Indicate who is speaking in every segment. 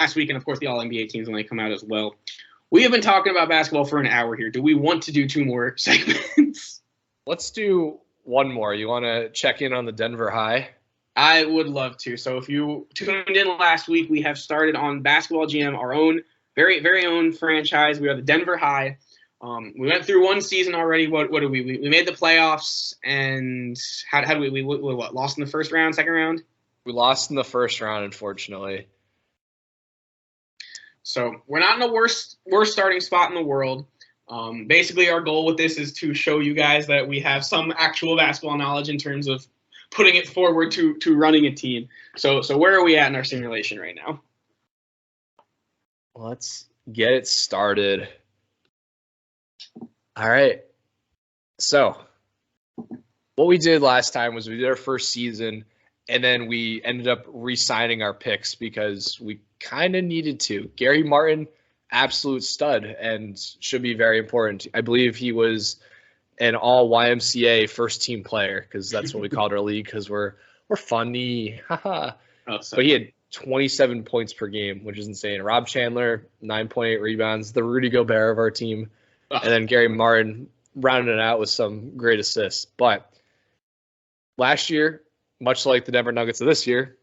Speaker 1: last week, and of course the All-NBA teams when they come out as well. We have been talking about basketball for an hour here. Do we want to do 2 more segments?
Speaker 2: Let's do one more. You want to check in on the Denver High?
Speaker 1: I would love to. So if you tuned in last week, we have started on Basketball GM, our own very, very own franchise. We are the Denver High. We went through one season already. What did we made the playoffs, and how did we what, lost in the first round, second round?
Speaker 2: We lost in the first round, unfortunately.
Speaker 1: So we're not in the worst starting spot in the world. Basically, our goal with this is to show you guys that we have some actual basketball knowledge in terms of putting it forward to running a team. So where are we at in our simulation right now?
Speaker 2: Let's get it started. All right. So what we did last time was we did our first season, and then we ended up re-signing our picks because we kind of needed to. Gary Martin, absolute stud, and should be very important. I believe he was an all YMCA first team player, because that's what we called our league, because we're funny. Haha. But he had 27 points per game, which is insane. Rob Chandler, 9.8 rebounds, the Rudy Gobert of our team. And then Gary Martin rounded it out with some great assists. But last year, much like the Denver Nuggets of this year,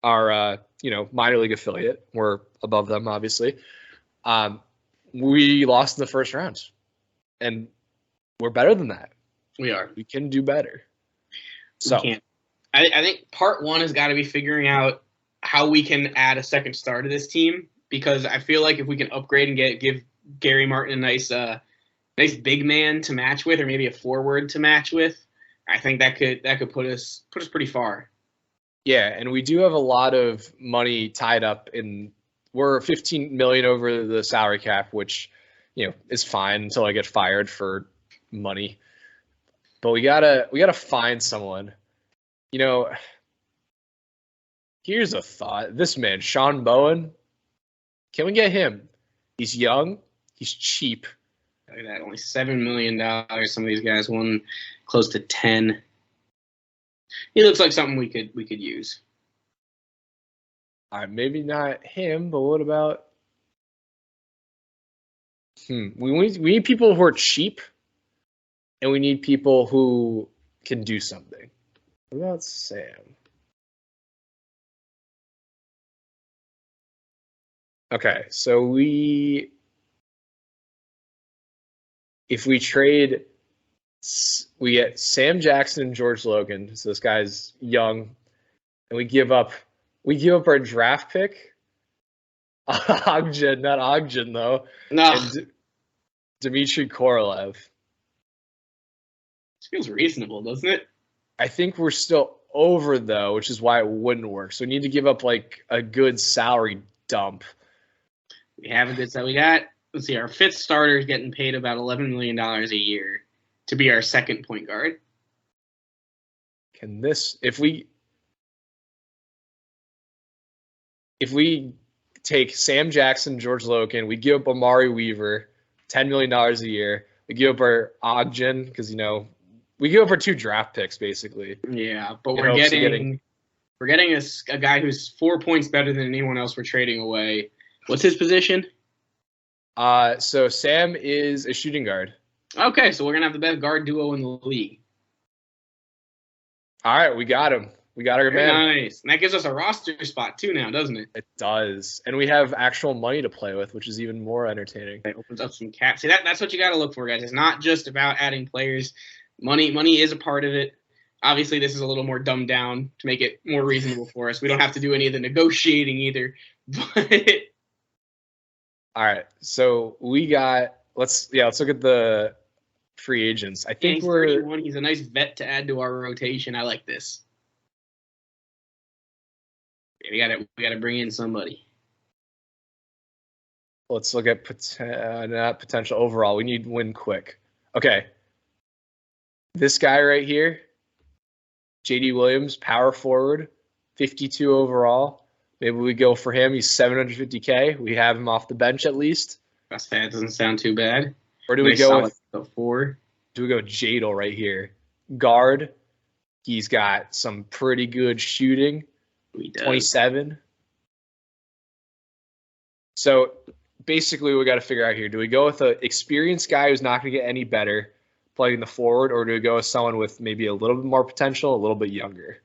Speaker 2: our minor league affiliate, we're above them obviously. We lost in the first round, and we're better than that.
Speaker 1: We are.
Speaker 2: We can do better. So
Speaker 1: we can't. I think part one has got to be figuring out how we can add a second star to this team, because I feel like if we can upgrade and give Gary Martin a nice big man to match with, or maybe a forward to match with, I think that could put us pretty far.
Speaker 2: Yeah, and we do have a lot of money tied up in. We're $15 million over the salary cap, which is fine until I get fired for money. But we gotta find someone. Here's a thought. This man, Sean Bowen, can we get him? He's young. He's cheap.
Speaker 1: Look at that, only $7 million. Some of these guys won close to 10. He looks like something we could use.
Speaker 2: All right, maybe not him, but what about? We need people who are cheap, and we need people who can do something. What about Sam? Okay, so if we trade, we get Sam Jackson and George Logan. So this guy's young, and we give up our draft pick. Ogden, not Ogden though.
Speaker 1: No.
Speaker 2: And Dmitry Korolev.
Speaker 1: This feels reasonable, doesn't it?
Speaker 2: I think we're still over though, which is why it wouldn't work. So we need to give up like a good salary dump.
Speaker 1: We have a good salary. We got, let's see, our fifth starter is getting paid about $11 million a year to be our second point guard.
Speaker 2: Can this, if we take Sam Jackson, George Logan, we give up Amari Weaver, $10 million a year. We give up our Ogden because we give up our 2 draft picks basically.
Speaker 1: Yeah, but we're getting a guy who's 4 points better than anyone else we're trading away. What's his position?
Speaker 2: So Sam is a shooting guard.
Speaker 1: Okay, so we're gonna have the best guard duo in the league.
Speaker 2: All right, we got him. We got our man.
Speaker 1: Nice. And that gives us a roster spot too now, doesn't it?
Speaker 2: It does. And we have actual money to play with, which is even more entertaining.
Speaker 1: It opens up some cap. See, that's what you got to look for, guys. It's not just about adding players. Money is a part of it. Obviously, this is a little more dumbed down to make it more reasonable for us. We don't have to do any of the negotiating either. But
Speaker 2: all right. So let's look at the free agents. I think
Speaker 1: he's 31. He's a nice vet to add to our rotation. I like this. We gotta bring in somebody.
Speaker 2: Let's look at not potential overall. We need win quick. Okay. This guy right here, JD Williams, power forward, 52 overall. Maybe we go for him. He's $750K. We have him off the bench at least.
Speaker 1: That doesn't sound too bad.
Speaker 2: Or do we go with
Speaker 1: the 4?
Speaker 2: Do we go with Jadel right here? Guard. He's got some pretty good shooting. 27. So basically, we got to figure out here: do we go with an experienced guy who's not going to get any better playing the forward, or do we go with someone with maybe a little bit more potential, a little bit younger?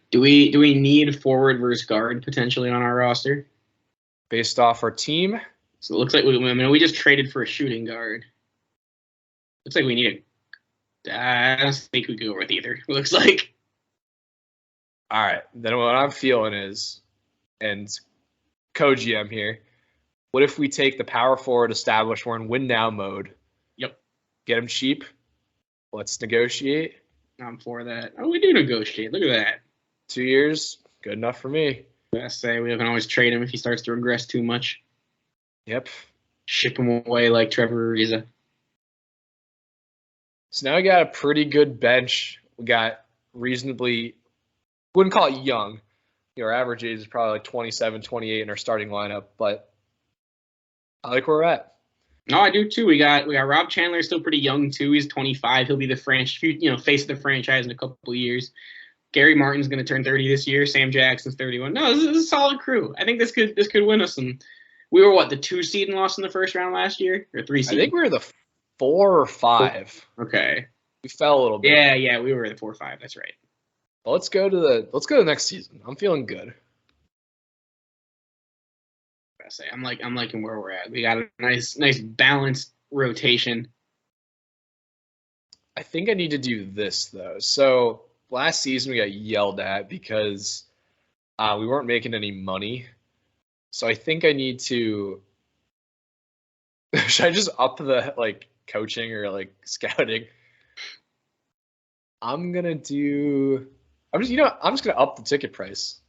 Speaker 1: Do we need forward versus guard potentially on our roster?
Speaker 2: Based off our team?
Speaker 1: So it looks like we just traded for a shooting guard. Looks like we need a. I don't think we go with either. It looks like.
Speaker 2: All right. Then what I'm feeling is, and co-GM here, what if we take the power forward established? We're in win now mode.
Speaker 1: Yep.
Speaker 2: Get him cheap. Let's negotiate.
Speaker 1: I'm for that. Oh, we do negotiate. Look at that.
Speaker 2: 2 years, good enough for me.
Speaker 1: I say we can always trade him if he starts to regress too much.
Speaker 2: Yep.
Speaker 1: Ship him away like Trevor Ariza.
Speaker 2: So now we got a pretty good bench. We got reasonably, wouldn't call it young. Our average age is probably like 27, 28 in our starting lineup, but I like where we're at.
Speaker 1: No, I do too. We got Rob Chandler, still pretty young too. He's 25. He'll be the face of the franchise in a couple of years. Gary Martin's going to turn 30 this year. Sam Jackson's 31. No, this is a solid crew. I think this could win us some. We were the 2 seed and lost in the first round last year, or 3 seed?
Speaker 2: I think we were the 4 or 5.
Speaker 1: Okay.
Speaker 2: We fell a little bit.
Speaker 1: Yeah, we were the 4 or 5. That's right.
Speaker 2: Well, let's go to the next season. I'm feeling good.
Speaker 1: I'm liking where we're at. We got a nice balanced rotation.
Speaker 2: I think I need to do this though. So last season we got yelled at because we weren't making any money. So I think I need to. Should I just up the coaching or scouting? I'm just gonna up the ticket price.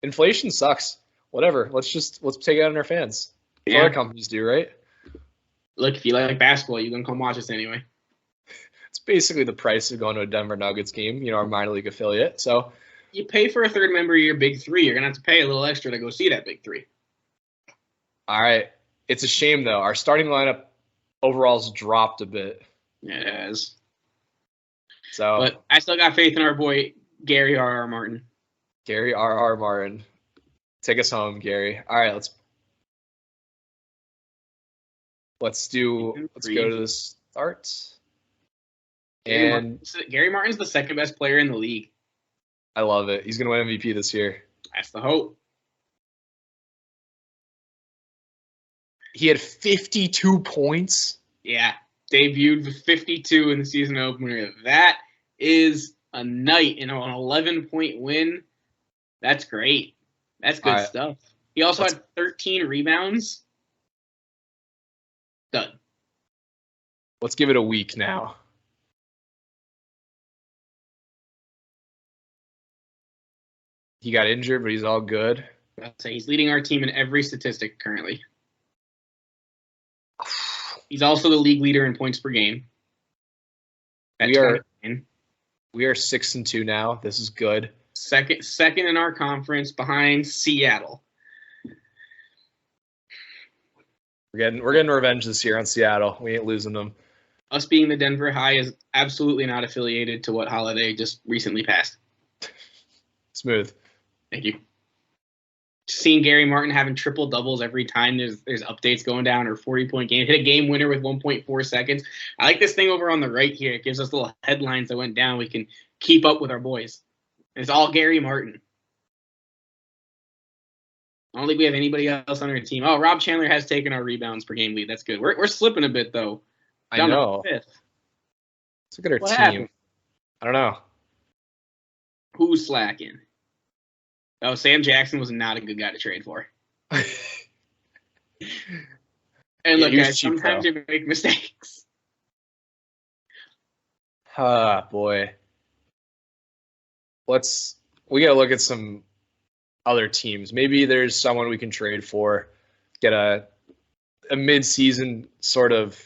Speaker 2: Inflation sucks. Whatever. Let's take it out on our fans. That's what other companies do, right?
Speaker 1: Look, if you like basketball, you can come watch us anyway.
Speaker 2: It's basically the price of going to a Denver Nuggets game, our minor league affiliate. So
Speaker 1: you pay for a third member of your big 3. You're gonna have to pay a little extra to go see that big 3.
Speaker 2: All right. It's a shame though. Our starting lineup overall's dropped a bit.
Speaker 1: Yeah, it has.
Speaker 2: So,
Speaker 1: but I still got faith in our boy Gary R.R. Martin.
Speaker 2: Gary R.R. Martin. Take us home, Gary. All right, let's go to the start. And
Speaker 1: Gary Martin's the second best player in the league.
Speaker 2: I love it. He's gonna win MVP this year.
Speaker 1: That's the hope.
Speaker 2: He had 52 points.
Speaker 1: Yeah, debuted with 52 in the season opener. That is a night, an 11-point win. That's great. That's good stuff. He also had 13 rebounds. Done.
Speaker 2: Let's give it a week now. He got injured, but he's all good.
Speaker 1: I'll say he's leading our team in every statistic currently. He's also the league leader in points per game.
Speaker 2: We are 6-2 now. This is good.
Speaker 1: Second in our conference behind Seattle.
Speaker 2: We're getting revenge this year on Seattle. We ain't losing them.
Speaker 1: Us being the Denver High is absolutely not affiliated to what holiday just recently passed.
Speaker 2: Smooth.
Speaker 1: Thank you. Seeing Gary Martin having triple doubles every time there's updates going down or 40-point game. Hit a game winner with 1.4 seconds. I like this thing over on the right here. It gives us little headlines that went down. We can keep up with our boys. It's all Gary Martin. I don't think we have anybody else on our team. Oh, Rob Chandler has taken our rebounds per game lead. That's good. We're slipping a bit though.
Speaker 2: I know. Let's look at our team. Happened? I don't know.
Speaker 1: Who's slacking? Oh, Sam Jackson was not a good guy to trade for. And look, guys, sometimes you make mistakes.
Speaker 2: Boy. We got to look at some other teams. Maybe there's someone we can trade for, get a mid-season sort of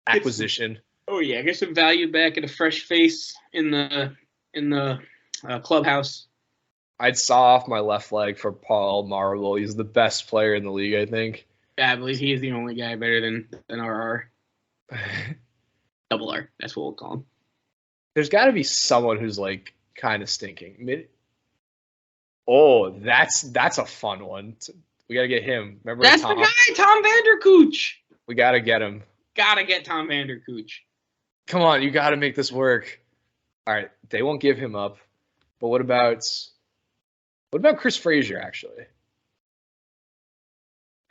Speaker 2: acquisition.
Speaker 1: Get some value back and a fresh face in the clubhouse.
Speaker 2: I'd saw off my left leg for Paul Marvel. He's the best player in the league, I think.
Speaker 1: Yeah, I believe he is the only guy better than RR. Double R. That's what we'll call him.
Speaker 2: There's got to be someone who's kind of stinking. That's a fun one. We got to get him. Remember
Speaker 1: That's
Speaker 2: Tom?
Speaker 1: the guy, Tom Vanderkooch.
Speaker 2: We got to get him.
Speaker 1: Gotta get Tom Vanderkooch.
Speaker 2: Come on, you got to make this work. All right, they won't give him up. But what about Chris Frazier, actually?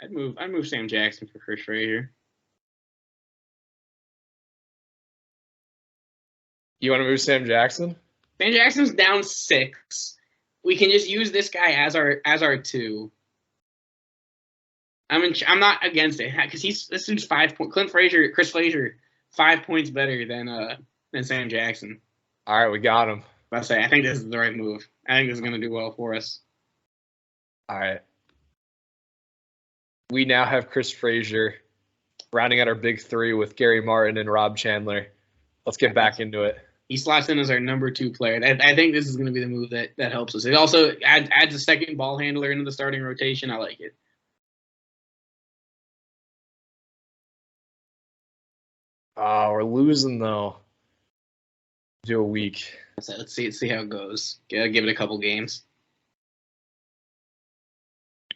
Speaker 1: I'd move Sam Jackson for Chris Frazier.
Speaker 2: You want to move Sam Jackson?
Speaker 1: Sam Jackson's down 6. We can just use this guy as our 2. I'm not against it because this dude's 5 points. Chris Frazier, 5 points better than Sam Jackson.
Speaker 2: All right, we got him.
Speaker 1: I think this is the right move. I think this is going to do well for us.
Speaker 2: All right. We now have Chris Frazier rounding out our big 3 with Gary Martin and Rob Chandler. Let's get back into it.
Speaker 1: He slots in as our number 2 player. I think this is going to be the move that helps us. It also adds a second ball handler into the starting rotation. I like it.
Speaker 2: Oh, we're losing, though. Do a week.
Speaker 1: So let's see how it goes. Gotta give it a couple games.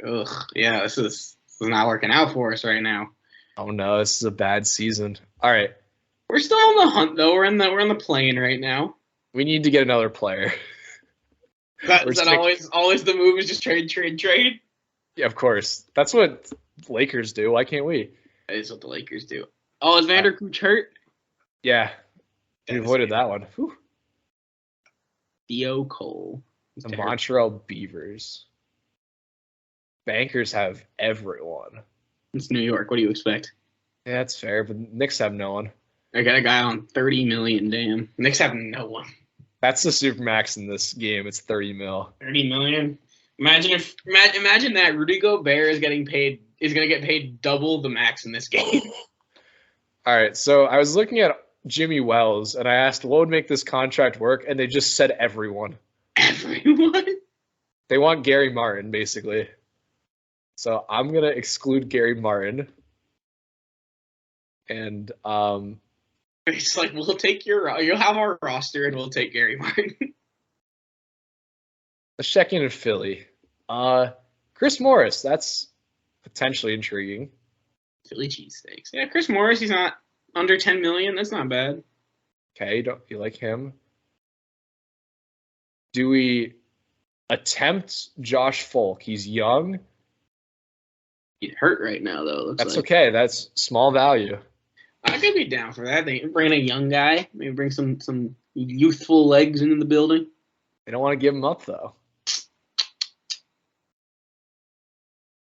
Speaker 1: Ugh, yeah, this is not working out for us right now.
Speaker 2: Oh no, this is a bad season. All right,
Speaker 1: we're still on the hunt though. We're in the plane right now.
Speaker 2: We need to get another player.
Speaker 1: Is that always the move? Is just trade?
Speaker 2: Yeah, of course. That's what Lakers do. Why can't we?
Speaker 1: That is what the Lakers do. Oh, is Vanderkooch hurt?
Speaker 2: Yeah, we avoided that one. Whew.
Speaker 1: Theo Cole.
Speaker 2: The Montreal Beavers. Bankers have everyone.
Speaker 1: It's New York. What do you expect?
Speaker 2: Yeah, that's fair, but Knicks have no one.
Speaker 1: I got a guy on $30 million. Damn, Knicks have no one.
Speaker 2: That's the supermax in this game. It's $30 million.
Speaker 1: $30 million. Imagine that Rudy Gobert is going to get paid double the max in this game.
Speaker 2: All right, so I was looking at Jimmy Wells, and I asked what would make this contract work, and they just said everyone.
Speaker 1: Everyone?
Speaker 2: They want Gary Martin, basically. So I'm going to exclude Gary Martin. And
Speaker 1: it's like, we'll take you'll have our roster, and we'll take Gary Martin.
Speaker 2: Let's check in Philly. Chris Morris, that's potentially intriguing.
Speaker 1: Philly cheesesteaks. Yeah, Chris Morris, he's not under $10 million. That's not bad.
Speaker 2: Okay, don't you like him? Do we attempt Josh Folk? He's young.
Speaker 1: He's hurt right now, though.
Speaker 2: That's okay. That's small value.
Speaker 1: I could be down for that. They bring a young guy. Maybe bring some youthful legs into the building.
Speaker 2: They don't want to give him up, though.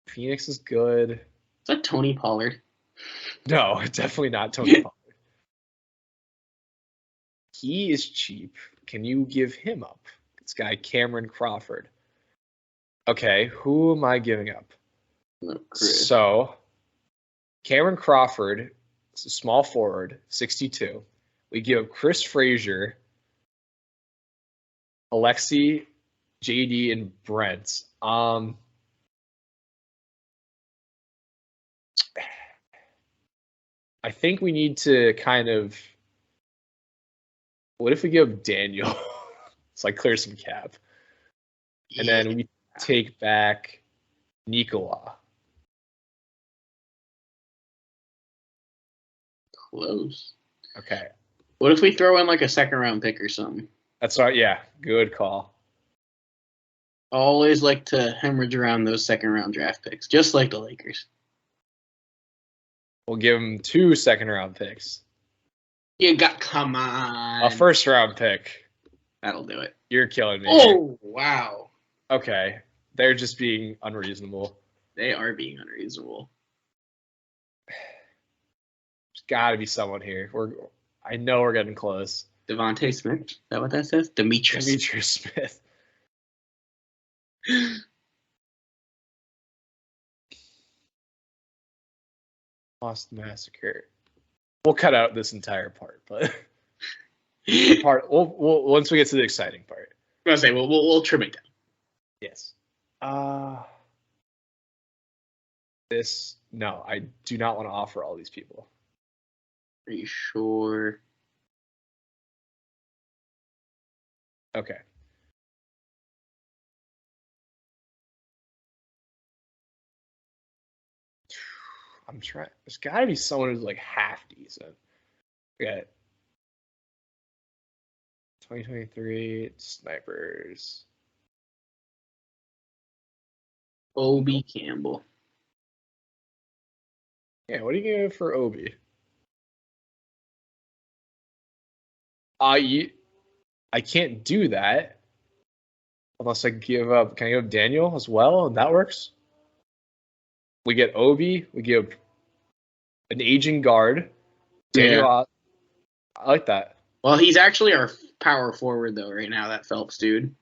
Speaker 2: Phoenix is good.
Speaker 1: Is that Tony Pollard?
Speaker 2: No, definitely not Tony Pollard. He is cheap. Can you give him up? This guy, Cameron Crawford. Okay, who am I giving up? So, Cameron Crawford, is a small forward, 62. We give Chris Frazier, Alexi, JD, and Brent. I think we need to kind of. What if we give Daniel? It's like clear some cap. And then we take back Nikola.
Speaker 1: Close.
Speaker 2: Okay.
Speaker 1: What if we throw in like a second round pick or something?
Speaker 2: That's right. Yeah. Good call.
Speaker 1: Always like to hemorrhage around those second round draft picks, just like the Lakers.
Speaker 2: We'll give them 2 second round picks.
Speaker 1: Come on.
Speaker 2: A first round pick.
Speaker 1: That'll do it.
Speaker 2: You're killing me.
Speaker 1: Oh, wow.
Speaker 2: Okay. They're just being unreasonable.
Speaker 1: They are being unreasonable.
Speaker 2: There's got to be someone here. I know we're getting close.
Speaker 1: Devontae Smith. Is that what that says?
Speaker 2: Demetrius Smith. Lost Massacre. We'll cut out this entire part, but we'll once we get to the exciting part.
Speaker 1: I was gonna say we'll trim it down.
Speaker 2: Yes. No, I do not want to offer all these people.
Speaker 1: Are you sure?
Speaker 2: Okay. I'm trying. There's got to be someone who's like half decent. Okay. 2023 snipers.
Speaker 1: Obi Campbell.
Speaker 2: Yeah, what do you give for Obi? I can't do that unless I give up. Can I give Daniel as well? And that works. We get Obi. We give an aging guard. Daniel,
Speaker 1: Yeah.
Speaker 2: I like that.
Speaker 1: Well, he's actually our power forward though right now. That Phelps dude.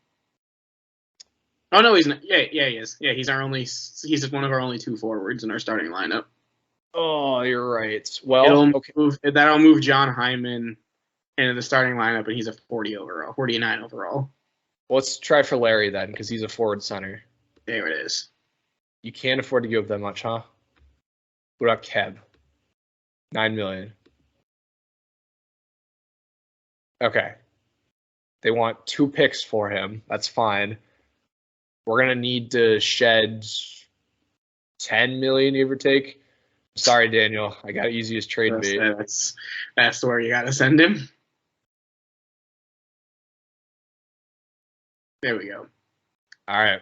Speaker 1: Oh no, he's not. Yeah, he is. Yeah, he's one of our only 2 forwards in our starting lineup.
Speaker 2: Oh, you're right. Well,
Speaker 1: That'll move John Hyman into the starting lineup, and he's a 49 overall.
Speaker 2: Let's try for Larry then, because he's a forward center.
Speaker 1: There it is.
Speaker 2: You can't afford to give that much, huh? What about Keb? $9 million. Okay. They want 2 picks for him. That's fine. We're gonna need to shed $10 million, give or take. Sorry, Daniel. I got easiest trade bait.
Speaker 1: That's where you gotta send him. There we go.
Speaker 2: All right.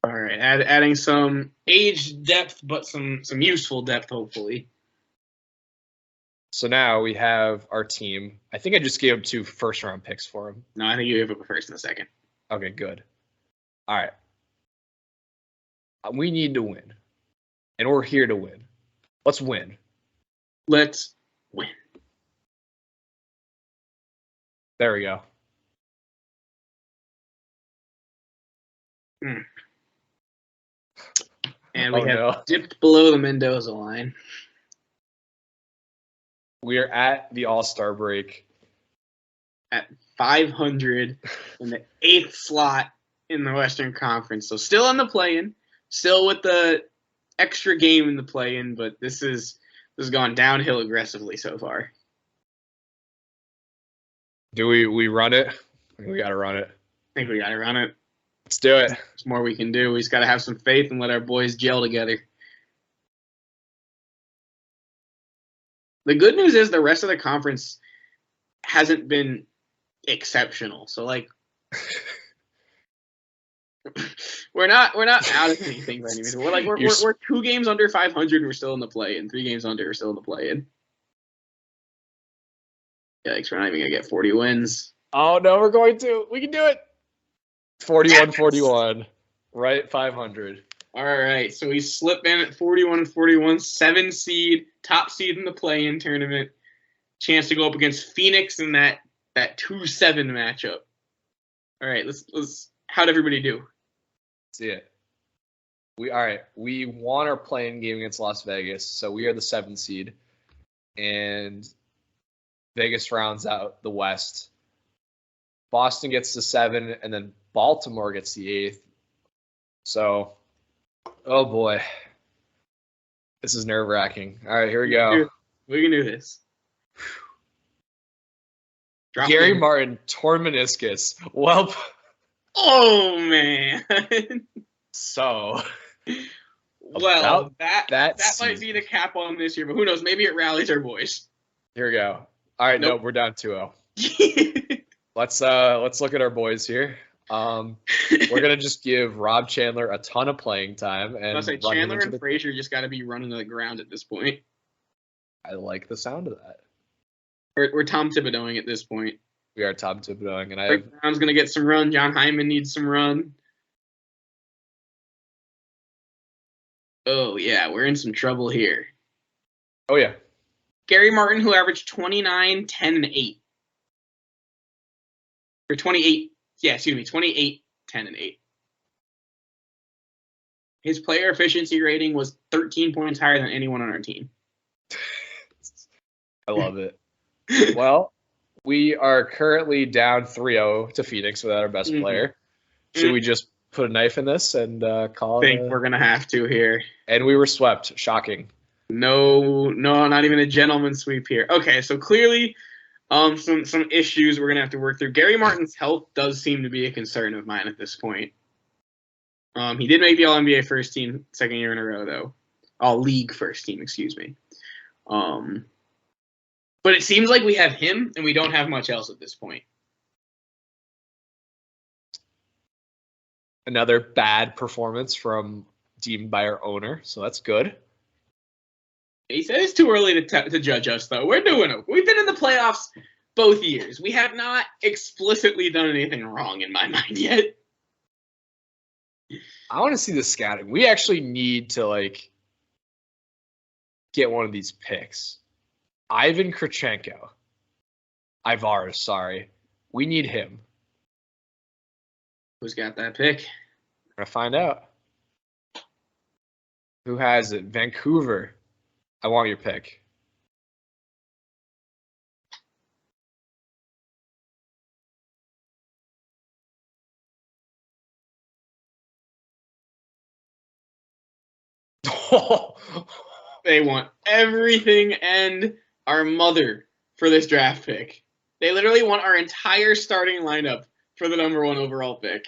Speaker 1: Adding some age depth, but some useful depth, hopefully.
Speaker 2: So now we have our team. I think I just gave him 2 first-round picks for him.
Speaker 1: No, I think you gave him a first and a second.
Speaker 2: Okay, good. All right. We need to win. And we're here to win. Let's win.
Speaker 1: Let's win.
Speaker 2: There we go.
Speaker 1: And we have dipped below the Mendoza line.
Speaker 2: We are at the All-Star break.
Speaker 1: At 500 in the 8th slot in the Western Conference. So still in the play-in. Still with the extra game in the play-in, but this has gone downhill aggressively so far.
Speaker 2: Do we run it? We got to run it.
Speaker 1: I think we got to run it.
Speaker 2: Let's do it.
Speaker 1: There's more we can do. We just got to have some faith and let our boys gel together. The good news is the rest of the conference hasn't been exceptional. So like we're not out of anything by any means. We're 2 games under 500 and we're still in the play, and 3 games under we're still in the play in. Yikes, we're not even gonna get 40 wins.
Speaker 2: Oh no, we're going to. We can do it. 41-41. Right, 500.
Speaker 1: All right, so we slip in at 41-41, 7 seed, top seed in the play-in tournament. Chance to go up against Phoenix in that 2-7 matchup. All right, let's. How'd everybody do?
Speaker 2: See it. We won our play-in game against Las Vegas, so we are the 7th seed, and Vegas rounds out the West. Boston gets the 7, and then Baltimore gets the 8th. So, oh boy, this is nerve-wracking. All right, here we go.
Speaker 1: We can do this.
Speaker 2: Gary Martin, torn meniscus. Well.
Speaker 1: Oh man.
Speaker 2: So.
Speaker 1: Well, that might be the cap on this year, but who knows? Maybe it rallies our boys.
Speaker 2: Here we go. All right, nope, we're down 2-0. Let's look at our boys here. We're gonna just give Rob Chandler a ton of playing time, and
Speaker 1: Chandler and Frazier just got to be running to the ground at this point.
Speaker 2: I like the sound of that.
Speaker 1: We're Tom Thibodeauing at this point.
Speaker 2: We are Tom Thibodeauing, and
Speaker 1: Rick Brown's gonna get some run. John Hyman needs some run. Oh yeah, we're in some trouble here.
Speaker 2: Oh yeah.
Speaker 1: Gary Martin, who averaged 29, 10, and 8. Or 28. Yeah, excuse me, 28, 10, and 8. His player efficiency rating was 13 points higher than anyone on our team.
Speaker 2: I love it. Well, we are currently down 3-0 to Phoenix without our best player. Should we just put a knife in this and call it?
Speaker 1: I think we're going to have to here.
Speaker 2: And we were swept. Shocking.
Speaker 1: No, not even a gentleman's sweep here. Okay, so clearly some issues we're going to have to work through. Gary Martin's health does seem to be a concern of mine at this point. He did make the All-NBA first team 2nd year in a row, though. all league first team, excuse me. But it seems like we have him and we don't have much else at this point.
Speaker 2: Another bad performance from deemed by our owner, so that's good.
Speaker 1: He said it's too early to judge us, though. We're doing it. We've been in the playoffs both years. We have not explicitly done anything wrong in my mind yet.
Speaker 2: I want to see the scouting. We actually need to get one of these picks. Ivan Krachenko. Ivar, sorry. We need him.
Speaker 1: Who's got that pick?
Speaker 2: We're going to find out. Who has it? Vancouver. I want your pick.
Speaker 1: They want everything and our mother for this draft pick. They literally want our entire starting lineup for the number 1 overall pick.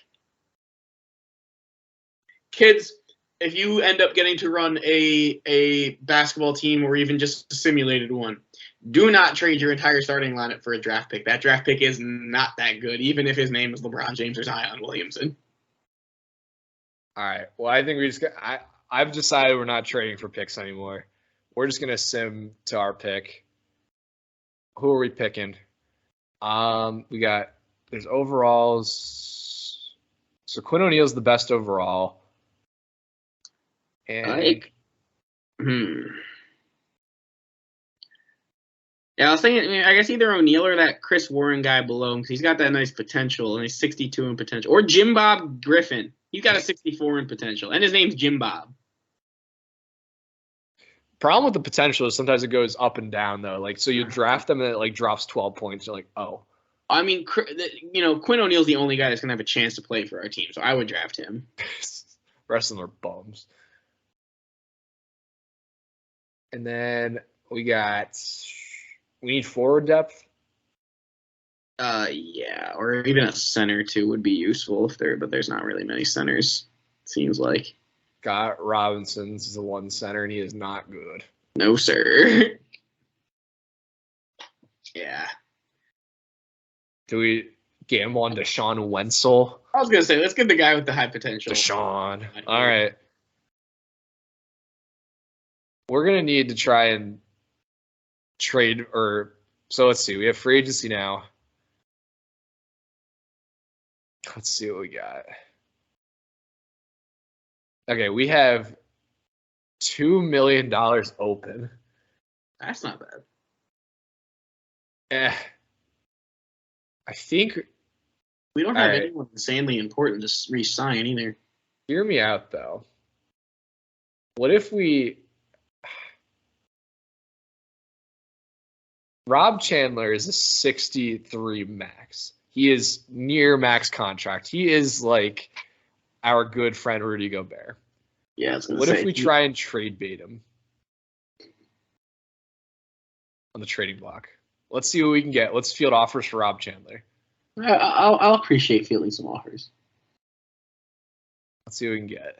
Speaker 1: Kids, if you end up getting to run a basketball team or even just a simulated one, do not trade your entire starting lineup for a draft pick. That draft pick is not that good, even if his name is LeBron James or Zion Williamson.
Speaker 2: All right. Well, I think I've decided we're not trading for picks anymore. We're just going to sim to our pick. Who are we picking? There's overalls. So Quinn O'Neal's the best overall. And
Speaker 1: Yeah, I was thinking, I guess either O'Neal or that Chris Warren guy below him, because he's got that nice potential, and he's 62 in potential. Or Jim Bob Griffin. He's got a 64 in potential, and his name's Jim Bob.
Speaker 2: Problem with the potential is sometimes it goes up and down, though. So you draft them and it drops 12 points. You're like, oh.
Speaker 1: I mean, Quinn O'Neal's the only guy that's going to have a chance to play for our team, so I would draft him.
Speaker 2: The rest of them are bums. And then we need forward depth.
Speaker 1: Yeah, or even a center too would be useful but there's not really many centers, it seems like.
Speaker 2: Scott Robinson's is the one center, and he is not good.
Speaker 1: No, sir. Yeah.
Speaker 2: Do we gamble on Deshaun Wenzel?
Speaker 1: I was going to say, let's get the guy with the high potential.
Speaker 2: Deshaun. All right. We're going to need to try and trade so let's see. We have free agency now. Let's see what we got. Okay, we have $2 million open.
Speaker 1: That's not bad.
Speaker 2: I think
Speaker 1: we don't have anyone insanely important to re-sign either.
Speaker 2: Hear me out, though. What if Rob Chandler is a 63 max. He is near max contract. He is like our good friend Rudy Gobert.
Speaker 1: Yeah, I was gonna
Speaker 2: what
Speaker 1: say,
Speaker 2: if we try and trade bait him on the trading block? Let's see what we can get. Let's field offers for Rob Chandler.
Speaker 1: I'll appreciate fielding some offers.
Speaker 2: Let's see what we can get.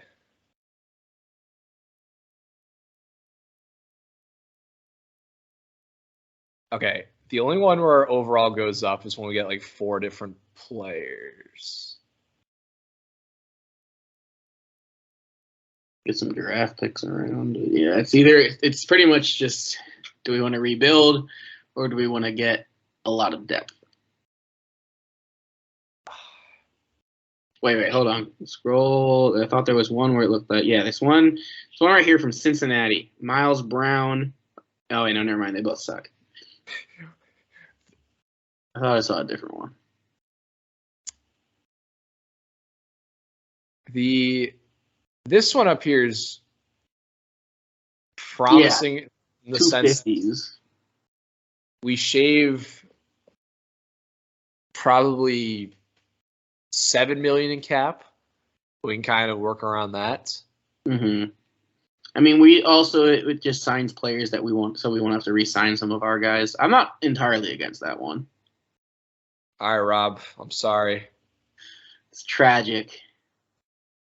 Speaker 2: Okay, the only one where our overall goes up is when we get 4 different players.
Speaker 1: Get some draft picks around. Yeah, it's pretty much just, do we want to rebuild or do we want to get a lot of depth? Wait, hold on. Scroll. I thought there was one where it looked like, this one right here from Cincinnati. Miles Brown. Oh, wait, no, never mind. They both suck. I thought I saw a different one.
Speaker 2: This one up here is promising in the sense we shave probably $7 million in cap. We can kind of work around that.
Speaker 1: Mm-hmm. I mean, it just signs players that we want, so we won't have to re-sign some of our guys. I'm not entirely against that one.
Speaker 2: All right, Rob. I'm sorry.
Speaker 1: It's tragic.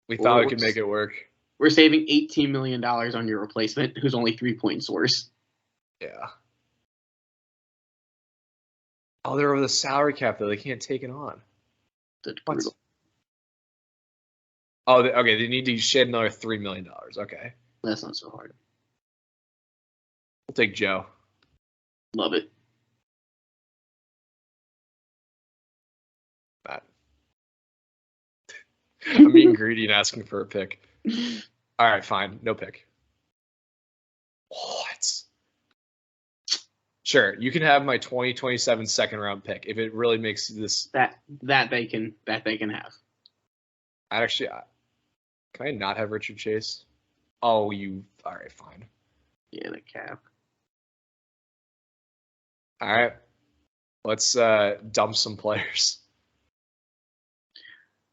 Speaker 2: We thought we could make it work.
Speaker 1: we're saving $18 million on your replacement, who's only 3 points worse.
Speaker 2: Yeah. Oh, they're over the salary cap, though. They can't take it on.
Speaker 1: That's
Speaker 2: What?
Speaker 1: brutal.
Speaker 2: Oh, okay. They need to shed another $3 million. Okay.
Speaker 1: That's not so hard.
Speaker 2: We'll take Joe.
Speaker 1: Love it.
Speaker 2: Matt. I'm being greedy and asking for a pick. All right, fine. No pick. What? Sure, you can have my 2027 second round pick if it really makes this.
Speaker 1: That they can have.
Speaker 2: Can I not have Richard Chase? Oh, you. All right, fine.
Speaker 1: Yeah, the cap.
Speaker 2: All right, let's dump some players.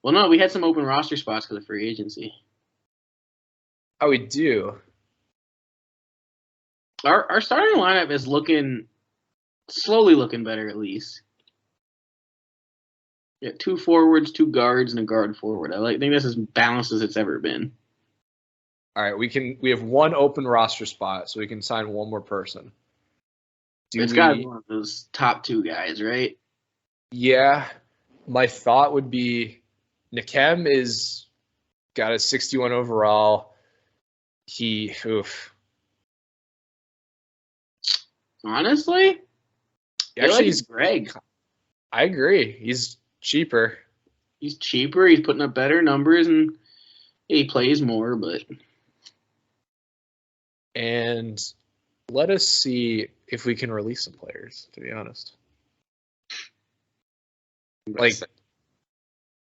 Speaker 1: Well, no, we had some open roster spots for the free agency.
Speaker 2: Oh, we do.
Speaker 1: Our starting lineup is slowly looking better, at least. Yeah, 2 forwards, 2 guards, and a guard forward. I think this is as balanced as it's ever been.
Speaker 2: All right, we have 1 open roster spot, so we can sign 1 more person.
Speaker 1: It's got to be one of those top 2 guys, right?
Speaker 2: Yeah, my thought would be Nakem is got a 61 overall.
Speaker 1: Honestly,
Speaker 2: Actually,
Speaker 1: he's Greg.
Speaker 2: I agree. He's cheaper.
Speaker 1: He's cheaper. He's putting up better numbers, and he plays more.
Speaker 2: And let us see if we can release some players. To be honest,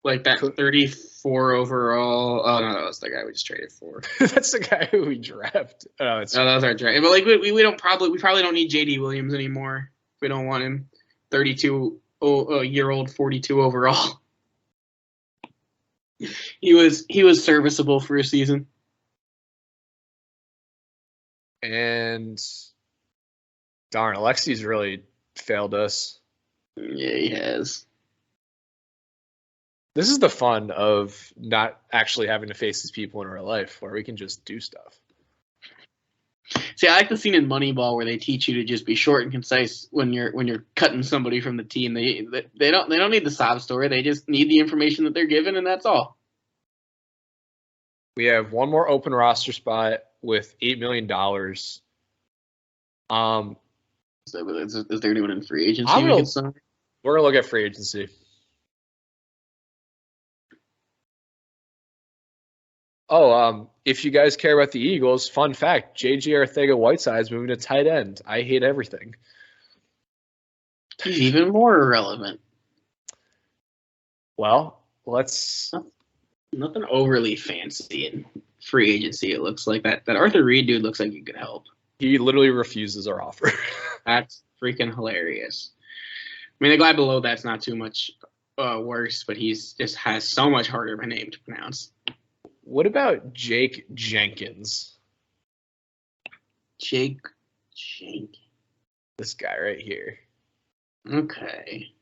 Speaker 1: like that 34 overall. Oh no, that's the guy we just traded for.
Speaker 2: That's the guy who we drafted. Oh,
Speaker 1: that was our draft. But we probably don't need JD Williams anymore. We don't want him. 32-year-old, 42 overall. He was serviceable for a season.
Speaker 2: And darn, Alexi's really failed us.
Speaker 1: Yeah, he has.
Speaker 2: This is the fun of not actually having to face these people in real life, where we can just do stuff.
Speaker 1: See, I like the scene in Moneyball where they teach you to just be short and concise when you're cutting somebody from the team. They don't need the sob story. They just need the information that they're given, and that's all.
Speaker 2: We have 1 more open roster spot with $8 million.
Speaker 1: Is there anyone in free agency we can sign?
Speaker 2: We're gonna look at free agency. Oh, if you guys care about the Eagles, fun fact: J.J. Arcega-Whiteside's moving to tight end. I hate everything.
Speaker 1: He's even more irrelevant.
Speaker 2: Well, let's.
Speaker 1: Nothing overly fancy in free agency. It looks like that Arthur Reed dude looks like he could help.
Speaker 2: He literally refuses our offer.
Speaker 1: That's freaking hilarious. I mean, the guy below that's not too much worse, but he's just has so much harder of a name to pronounce.
Speaker 2: What about Jake Jenkins?
Speaker 1: Jake Jenkins.
Speaker 2: This guy right here.
Speaker 1: Okay.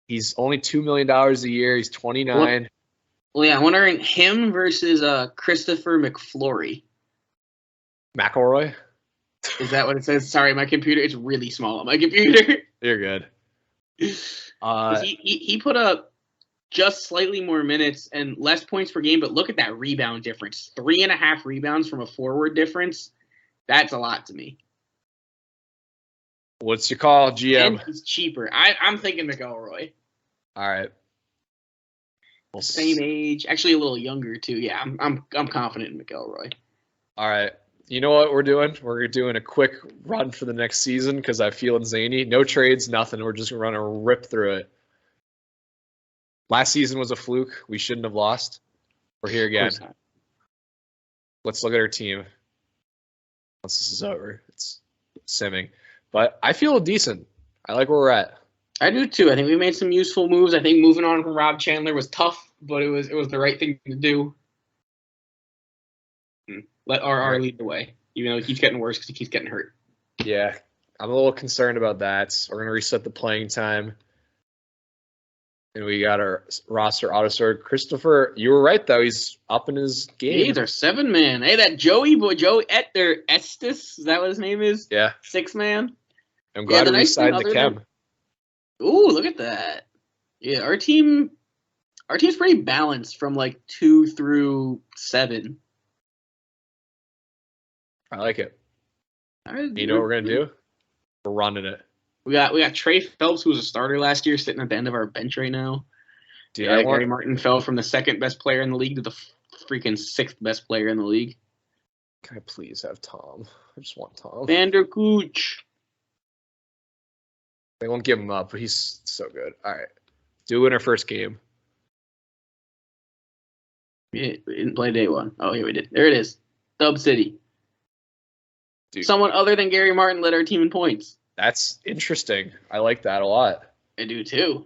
Speaker 2: He's only $2 million a year. He's 29.
Speaker 1: Well, yeah, I'm wondering him versus Christopher McFlurry.
Speaker 2: McElroy?
Speaker 1: Is that what it says? Sorry, my computer. It's really small on my computer.
Speaker 2: You're good.
Speaker 1: He put up just slightly more minutes and less points per game, but look at that rebound difference. 3.5 rebounds from a forward difference. That's a lot to me.
Speaker 2: What's your call, GM?
Speaker 1: And he's cheaper. I'm thinking McElroy.
Speaker 2: All right.
Speaker 1: Same age, actually a little younger too. Yeah, I'm confident in McElroy.
Speaker 2: All right. You know what we're doing? We're doing a quick run for the next season because I'm feeling zany. No trades, nothing. We're just going to rip through it. Last season was a fluke. We shouldn't have lost. We're here again. Let's look at our team. Once this is over, it's simming. But I feel decent. I like where we're at.
Speaker 1: I do too. I think we made some useful moves. I think moving on from Rob Chandler was tough, but it was the right thing to do. Let RR lead the way, even though he keeps getting worse because he keeps getting hurt.
Speaker 2: Yeah, I'm a little concerned about that. We're going to reset the playing time. And we got our roster auto sort. Christopher, you were right though. He's up in his game.
Speaker 1: He's our 7-man. Hey, that Joey Estes, is that what his name is?
Speaker 2: Yeah.
Speaker 1: 6-man.
Speaker 2: I'm glad we signed the Chem.
Speaker 1: Ooh, look at that. Yeah, our team's pretty balanced from like 2 through 7.
Speaker 2: I like it.
Speaker 1: All right,
Speaker 2: you know what we're gonna do? We're running it.
Speaker 1: We got Trey Phelps, who was a starter last year, sitting at the end of our bench right now.
Speaker 2: Dude,
Speaker 1: Gary Martin fell from the 2nd best player in the league to the freaking 6th best player in the league.
Speaker 2: Can I please have Tom? I just want Tom.
Speaker 1: Vander Cooch.
Speaker 2: They won't give him up, but he's so good. All right. Do win our first game.
Speaker 1: Yeah, we didn't play day 1. Oh, here we did. There it is. Dub City. Dude. Someone other than Gary Martin led our team in points.
Speaker 2: That's interesting. I like that a lot.
Speaker 1: I do too.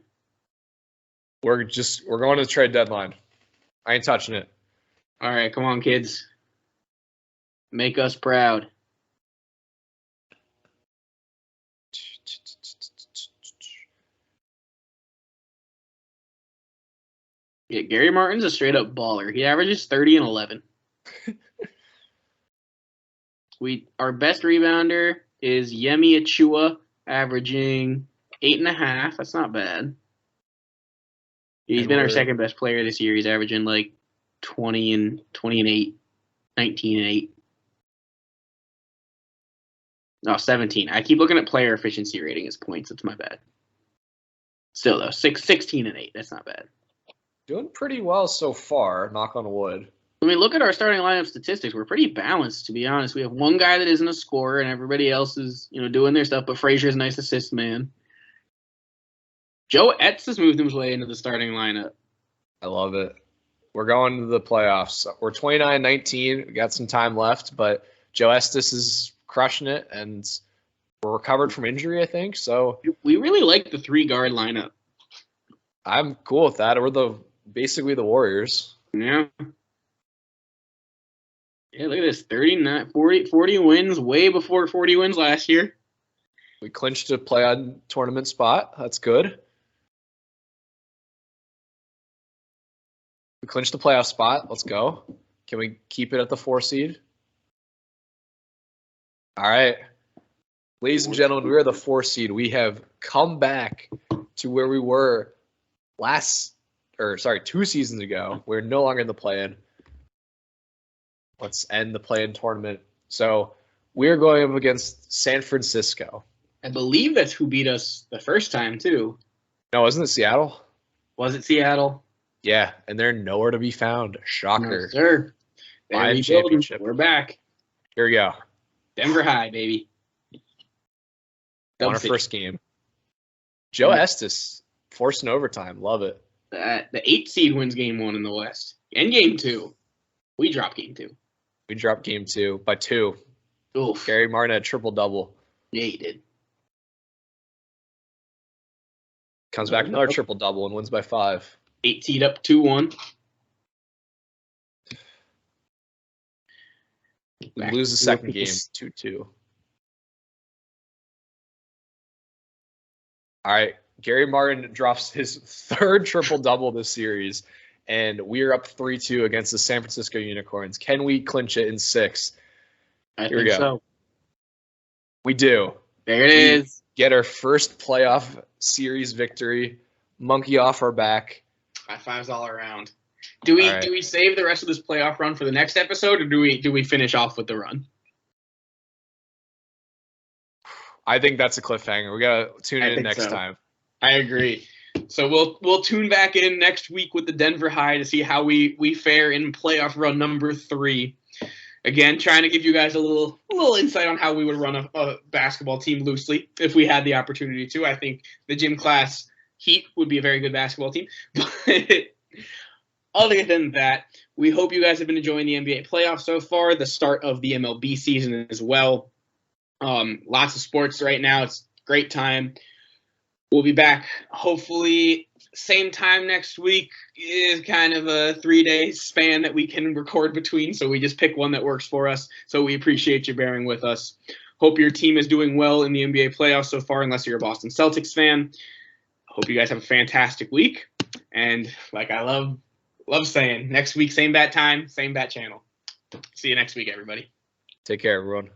Speaker 2: We're going to the trade deadline. I ain't touching it.
Speaker 1: All right, come on, kids. Make us proud. Yeah, Gary Martin's a straight up baller. He averages 30 and 11. Our best rebounder is Yemi Achua, averaging 8.5. That's not bad. He's been our 2nd best player this year. He's averaging like 20 and 8, 19 and 8. No, 17. I keep looking at player efficiency rating as points. That's my bad. Still though, 16 and 8. That's not bad.
Speaker 2: Doing pretty well so far. Knock on wood.
Speaker 1: I mean, look at our starting lineup statistics. We're pretty balanced, to be honest. We have one guy that isn't a scorer, and everybody else is, doing their stuff. But Frazier's a nice assist man. Joe Etz has moved his way into the starting lineup.
Speaker 2: I love it. We're going to the playoffs. We're 29-19. We got some time left, but Joe Estes is crushing it, and we're recovered from injury, I think. So
Speaker 1: we really like the 3-guard lineup.
Speaker 2: I'm cool with that. We're basically the Warriors.
Speaker 1: Yeah. Yeah, look at this. 40 wins, way before 40 wins last year.
Speaker 2: We clinched a play-on tournament spot. That's good. We clinched the playoff spot. Let's go. Can we keep it at the 4 seed? All right. Ladies and gentlemen, we are the 4 seed. We have come back to where we were 2 seasons ago. We're no longer in the play-in. Let's end the play-in tournament. So we're going up against San Francisco.
Speaker 1: I believe that's who beat us the first time, too.
Speaker 2: No, wasn't it Seattle?
Speaker 1: Was it Seattle?
Speaker 2: Yeah, and they're nowhere to be found. Shocker.
Speaker 1: No, sir. There championship. We're back.
Speaker 2: Here we go.
Speaker 1: Denver High, baby.
Speaker 2: Won our first game. Joe Estes forcing overtime. Love it.
Speaker 1: The 8 seed wins game 1 in the West. And game 2. We dropped game 2.
Speaker 2: We dropped game 2 by 2.
Speaker 1: Oof.
Speaker 2: Gary Martin had triple-double.
Speaker 1: Yeah, he did.
Speaker 2: Comes back another triple-double and wins by 5.
Speaker 1: 8 seed up 2-1.
Speaker 2: We lose the second game 2-2. All right. Gary Martin drops his 3rd triple-double this series, and we are up 3-2 against the San Francisco Unicorns. Can we clinch it in 6?
Speaker 1: Here we go. So.
Speaker 2: We do.
Speaker 1: There it is.
Speaker 2: Get our first playoff series victory. Monkey off our back.
Speaker 1: High fives all around. Do we save the rest of this playoff run for the next episode, or do we finish off with the run?
Speaker 2: I think that's a cliffhanger. We gotta tune in next time.
Speaker 1: I agree. So we'll tune back in next week with the Denver High to see how we fare in playoff run number 3. Again, trying to give you guys a little insight on how we would run a basketball team loosely if we had the opportunity to. I think the Gym Class Heat would be a very good basketball team. But other than that, we hope you guys have been enjoying the NBA playoffs so far, the start of the MLB season as well. Lots of sports right now. It's a great time. We'll be back hopefully same time next week. Is kind of a 3-day span that we can record between, so we just pick one that works for us. So we appreciate you bearing with us. Hope your team is doing well in the NBA playoffs so far, unless you're a Boston Celtics fan. Hope you guys have a fantastic week. And like I love saying, next week, same bat time, same bat channel. See you next week, everybody.
Speaker 2: Take care, everyone.